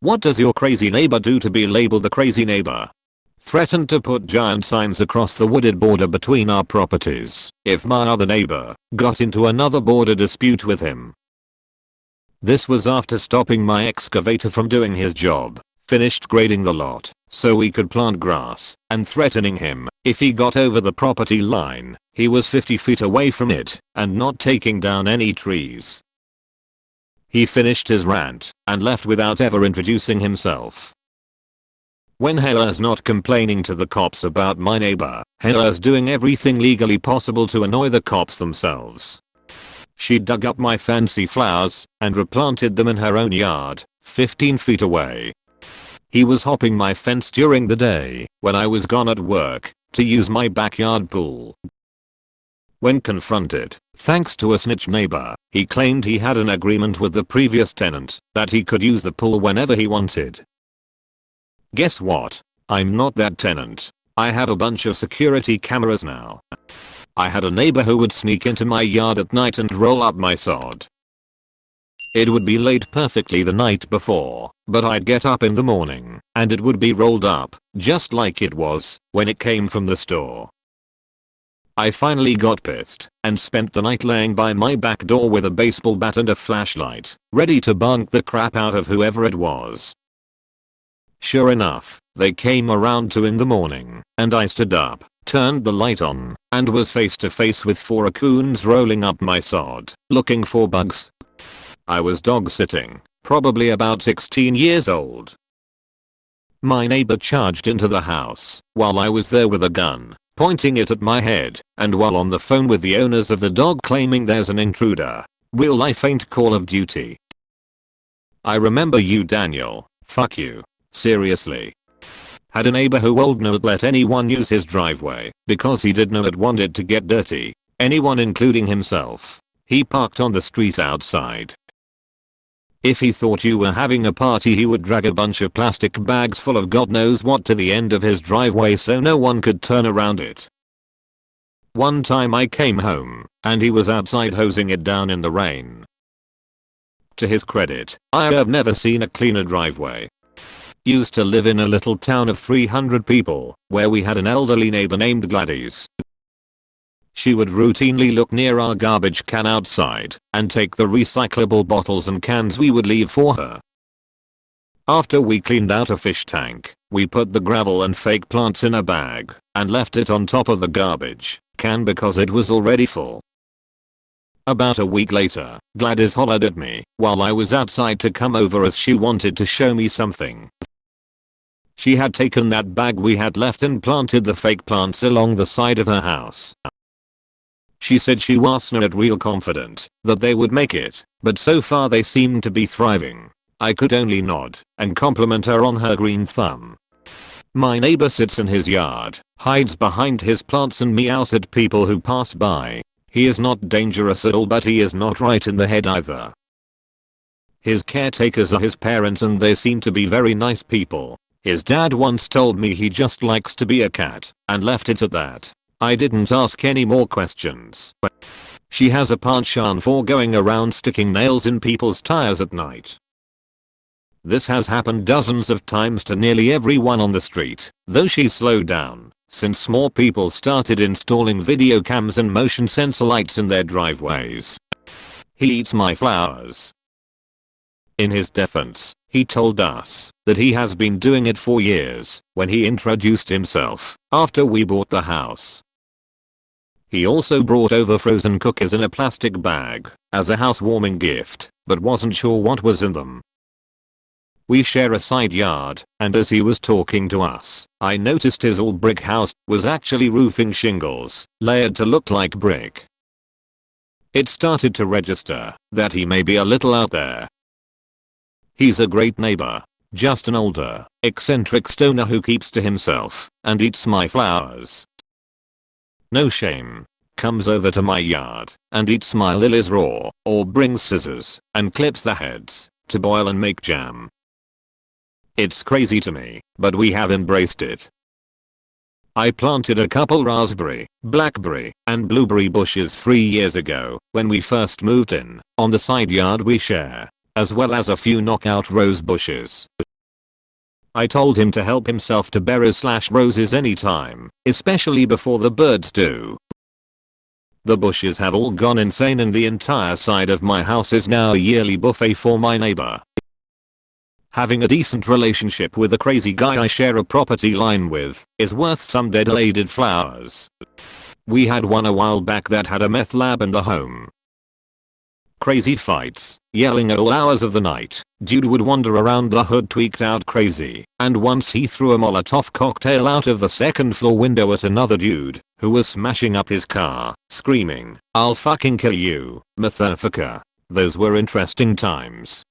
What does your crazy neighbor do to be labeled the crazy neighbor? Threatened to put giant signs across the wooded border between our properties if my other neighbor got into another border dispute with him. This was after stopping my excavator from doing his job, finished grading the lot so we could plant grass, and threatening him if he got over the property line, he was 50 feet away from it and not taking down any trees. He finished his rant and left without ever introducing himself. When Hella's not complaining to the cops about my neighbor, Hella's doing everything legally possible to annoy the cops themselves. She dug up my fancy flowers and replanted them in her own yard, 15 feet away. He was hopping my fence during the day when I was gone at work to use my backyard pool. When confronted, thanks to a snitch neighbor, he claimed he had an agreement with the previous tenant that he could use the pool whenever he wanted. Guess what? I'm not that tenant. I have a bunch of security cameras now. I had a neighbor who would sneak into my yard at night and roll up my sod. It would be laid perfectly the night before, but I'd get up in the morning and it would be rolled up, just like it was when it came from the store. I finally got pissed and spent the night laying by my back door with a baseball bat and a flashlight, ready to bunk the crap out of whoever it was. Sure enough, they came around 2 in the morning, and I stood up, turned the light on, and was face to face with 4 raccoons rolling up my sod, looking for bugs. I was dog sitting, probably about 16 years old. My neighbor charged into the house while I was there with a gun, pointing it at my head, and while on the phone with the owners of the dog claiming there's an intruder. Real life ain't Call of Duty. I remember you, Daniel. Fuck you. Seriously. Had a neighbor who would not let anyone use his driveway because he did not want it to get dirty. Anyone including himself. He parked on the street outside. If he thought you were having a party, he would drag a bunch of plastic bags full of God knows what to the end of his driveway so no one could turn around it. One time I came home and he was outside hosing it down in the rain. To his credit, I have never seen a cleaner driveway. Used to live in a little town of 300 people where we had an elderly neighbor named Gladys. She would routinely look near our garbage can outside and take the recyclable bottles and cans we would leave for her. After we cleaned out a fish tank, we put the gravel and fake plants in a bag and left it on top of the garbage can because it was already full. About a week later, Gladys hollered at me while I was outside to come over as she wanted to show me something. She had taken that bag we had left and planted the fake plants along the side of her house. She said she was not real confident that they would make it, but so far they seemed to be thriving. I could only nod and compliment her on her green thumb. My neighbor sits in his yard, hides behind his plants and meows at people who pass by. He is not dangerous at all, but he is not right in the head either. His caretakers are his parents and they seem to be very nice people. His dad once told me he just likes to be a cat and left it at that. I didn't ask any more questions. She has a penchant for going around sticking nails in people's tires at night. This has happened dozens of times to nearly everyone on the street, though she's slowed down since more people started installing video cams and motion sensor lights in their driveways. He eats my flowers. In his defense, he told us that he has been doing it for years when he introduced himself after we bought the house. He also brought over frozen cookies in a plastic bag as a housewarming gift, but wasn't sure what was in them. We share a side yard, and as he was talking to us, I noticed his all brick house was actually roofing shingles, layered to look like brick. It started to register that he may be a little out there. He's a great neighbor, just an older, eccentric stoner who keeps to himself and eats my flowers. No shame. Comes over to my yard and eats my lilies raw, or brings scissors and clips the heads to boil and make jam. It's crazy to me, but we have embraced it. I planted a couple raspberry, blackberry, and blueberry bushes 3 years ago when we first moved in, on the side yard we share, as well as a few knockout rose bushes. I told him to help himself to berries/roses anytime, especially before the birds do. The bushes have all gone insane and the entire side of my house is now a yearly buffet for my neighbor. Having a decent relationship with a crazy guy I share a property line with is worth some dead lady flowers. We had one a while back that had a meth lab in the home. Crazy fights, yelling at all hours of the night, dude would wander around the hood tweaked out crazy, and once he threw a Molotov cocktail out of the second floor window at another dude, who was smashing up his car, screaming, "I'll fucking kill you, motherfucker." Those were interesting times.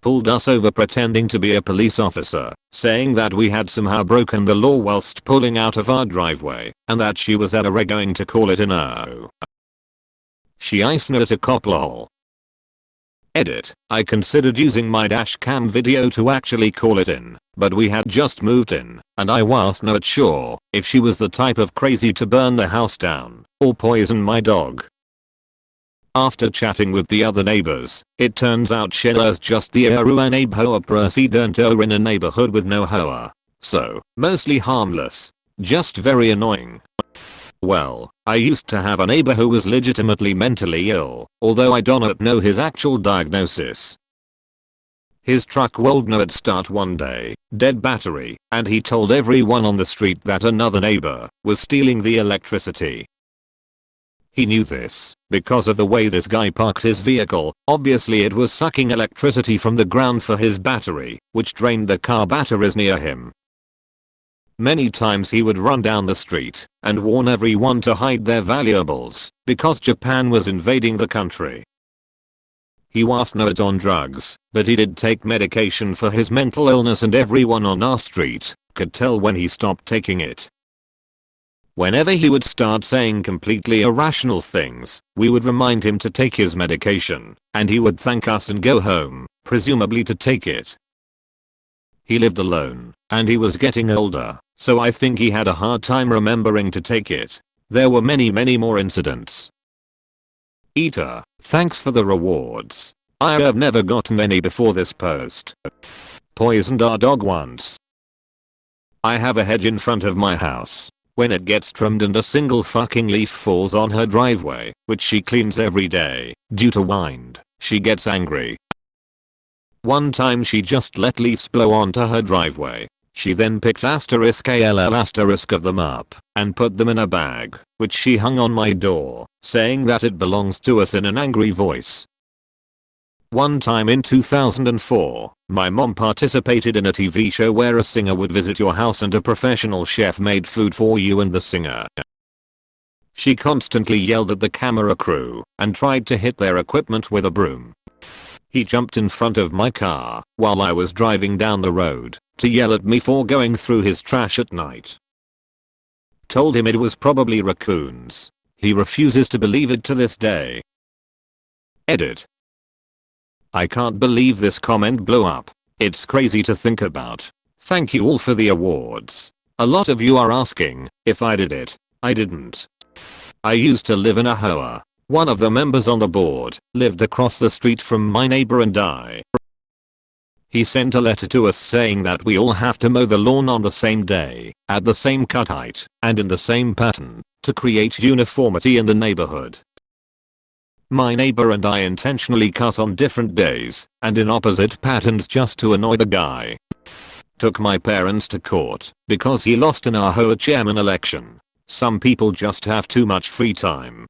Pulled us over pretending to be a police officer, saying that we had somehow broken the law whilst pulling out of our driveway, and that she was at a going to call it a no. She iced at a cop lol. Edit. I considered using my dash cam video to actually call it in, but we had just moved in, and I was not sure if she was the type of crazy to burn the house down, or poison my dog. After chatting with the other neighbors, it turns out Sheila's just the neighbor president in a neighborhood with no hoa. So, mostly harmless. Just very annoying. Well, I used to have a neighbor who was legitimately mentally ill, although I don't know his actual diagnosis. His truck would not start one day, dead battery, and he told everyone on the street that another neighbor was stealing the electricity. He knew this because of the way this guy parked his vehicle. Obviously it was sucking electricity from the ground for his battery, which drained the car batteries near him. Many times he would run down the street and warn everyone to hide their valuables because Japan was invading the country. He was not on drugs, but he did take medication for his mental illness and everyone on our street could tell when he stopped taking it. Whenever he would start saying completely irrational things, we would remind him to take his medication, and he would thank us and go home, presumably to take it. He lived alone, and he was getting older, so I think he had a hard time remembering to take it. There were many more incidents. Eater, thanks for the rewards. I have never gotten any before this post. Poisoned our dog once. I have a hedge in front of my house. When it gets trimmed and a single fucking leaf falls on her driveway, which she cleans every day, due to wind, she gets angry. One time she just let leaves blow onto her driveway. She then picked *ALL* of them up and put them in a bag, which she hung on my door, saying that it belongs to us in an angry voice. One time in 2004, my mom participated in a TV show where a singer would visit your house and a professional chef made food for you and the singer. She constantly yelled at the camera crew and tried to hit their equipment with a broom. He jumped in front of my car while I was driving down the road to yell at me for going through his trash at night. Told him it was probably raccoons. He refuses to believe it to this day. Edit. I can't believe this comment blew up. It's crazy to think about. Thank you all for the awards. A lot of you are asking if I did it. I didn't. I used to live in a hoa. One of the members on the board lived across the street from my neighbor and I. He sent a letter to us saying that we all have to mow the lawn on the same day, at the same cut height, and in the same pattern, to create uniformity in the neighborhood. My neighbor and I intentionally cut on different days and in opposite patterns just to annoy the guy. Took my parents to court because he lost in our hoa chairman election. Some people just have too much free time.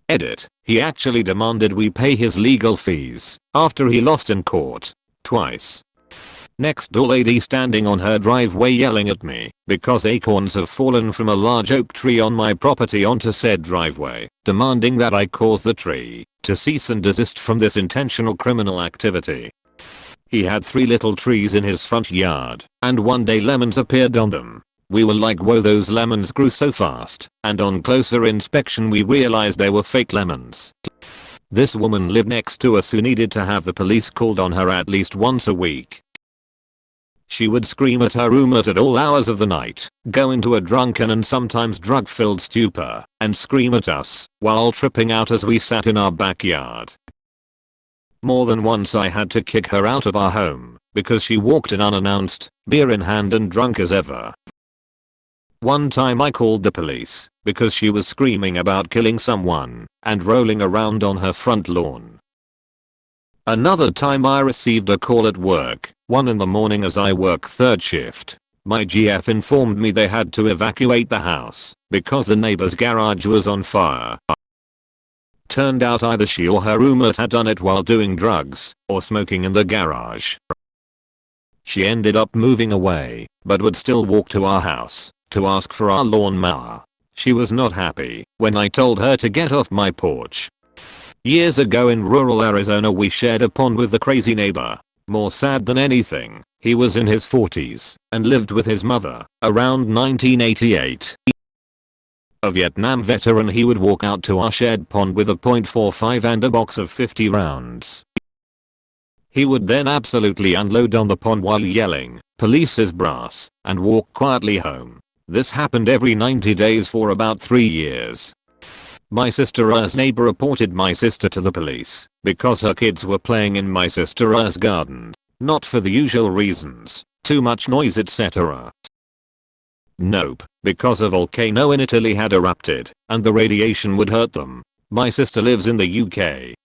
Edit. He actually demanded we pay his legal fees after he lost in court. Twice. Next door lady standing on her driveway yelling at me because acorns have fallen from a large oak tree on my property onto said driveway, demanding that I cause the tree to cease and desist from this intentional criminal activity. He had 3 little trees in his front yard, and one day lemons appeared on them. We were like, whoa, those lemons grew so fast, and on closer inspection we realized they were fake lemons. This woman lived next to us who needed to have the police called on her at least once a week. She would scream at her roommate at all hours of the night, go into a drunken and sometimes drug-filled stupor, and scream at us while tripping out as we sat in our backyard. More than once I had to kick her out of our home because she walked in unannounced, beer in hand and drunk as ever. One time I called the police because she was screaming about killing someone and rolling around on her front lawn. Another time I received a call at work, 1 in the morning as I work third shift. My GF informed me they had to evacuate the house because the neighbor's garage was on fire. Turned out either she or her roommate had done it while doing drugs or smoking in the garage. She ended up moving away, but would still walk to our house to ask for our lawnmower. She was not happy when I told her to get off my porch. Years ago in rural Arizona we shared a pond with the crazy neighbor. More sad than anything, he was in his 40s and lived with his mother around 1988. A Vietnam veteran, he would walk out to our shared pond with a .45 and a box of 50 rounds. He would then absolutely unload on the pond while yelling, "Police is brass," and walk quietly home. This happened every 90 days for about 3 years. My sister's neighbor reported my sister to the police because her kids were playing in my sister's garden. Not for the usual reasons, too much noise etc. Nope, because a volcano in Italy had erupted and the radiation would hurt them. My sister lives in the UK